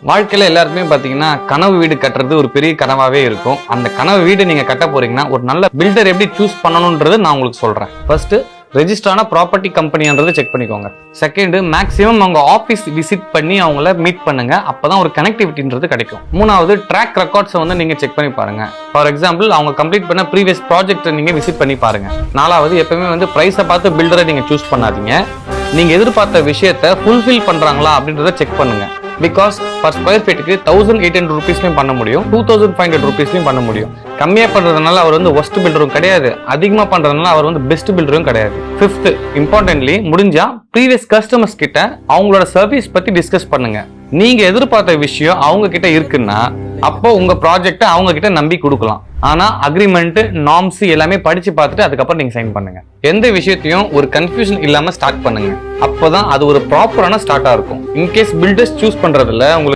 வாழ்க்கையில எல்லாருக்குமே பாத்தீங்கன்னா கனவு வீடு கட்டுறது ஒரு பெரிய கனவாவே இருக்கும். அந்த கனவு வீடு நீங்க கட்ட போறீங்கன்னா ஒரு நல்ல பில்டர் எப்படி சூஸ் பண்ணணும்ன்றது நான் உங்களுக்கு சொல்றேன். ஃபர்ஸ்ட் ரெஜிஸ்டரான ப்ராப்பர்ட்டி கம்பெனின்றதை செக் பண்ணிக்கோங்க. செகண்ட் மேக்ஸிமம் அவங்க ஆஃபீஸ் விசிட் பண்ணி அவங்கள மீட் பண்ணுங்க. அப்பதான் ஒரு கனெக்டிவிட்டின்றது கிடைக்கும். மூணாவது ட்ராக் ரெக்கார்ட்ஸை வந்து நீங்க செக் பண்ணி பாருங்க. ஃபார் எக்ஸாம்பிள் அவங்க கம்ப்ளீட் பண்ண ப்ரீவியஸ் ப்ராஜெக்ட் நீங்க விசிட் பண்ணி பாருங்க. நாலாவது எப்பவுமே வந்து பிரைஸை பார்த்து பில்டரை நீங்க சூஸ் பண்ணாதீங்க. நீங்க எதிர்பார்த்த விஷயத்தை ஃபுல்ஃபில் பண்றாங்களா அப்படின்றத செக் பண்ணுங்க. பிகாஸ் பர் ஸ்கொயர் ஃபீட்டுக்கு 1800 ருபீஸ்லையும் பண்ண முடியும், 2500 ருபீஸ்லையும் பண்ண முடியும். கம்மியா பண்றதுனால அவர் வந்து ஒஸ்ட் பில்டரும் கிடையாது, அதிகமா பண்றதுனால அவர் வந்து பெஸ்ட் பில்டரும் கிடையாது. ஃபிஃப்த் இம்பார்ட்டன்ட்லி முடிஞ்சா ப்ரீவியஸ் கஸ்டமர்ஸ் கிட்ட அவங்களோட சர்வீஸ் பத்தி டிஸ்கஸ் பண்ணுங்க. நீங்க எதிர்பார்த்த விஷயம் அவங்க கிட்ட இருக்குன்னா அப்போ உங்க ப்ராஜெக்டை அவங்க கிட்ட நம்பி கொடுக்கலாம். ஆனா அக்ரிமெண்ட் நார்ம்ஸ் எல்லாமே படிச்சு பார்த்துட்டு அதுக்கப்புறம் நீங்க சைன் பண்ணுங்க. எந்த விஷயத்தையும் ஒரு கன்ஃபியூஷன் இல்லாம ஸ்டார்ட் பண்ணுங்க. அப்போதான் அது ஒரு ப்ராப்பரான ஸ்டார்ட்டா இருக்கும். இன்கேஸ் பில்டர்ஸ் சூஸ் பண்றதுல உங்களுக்கு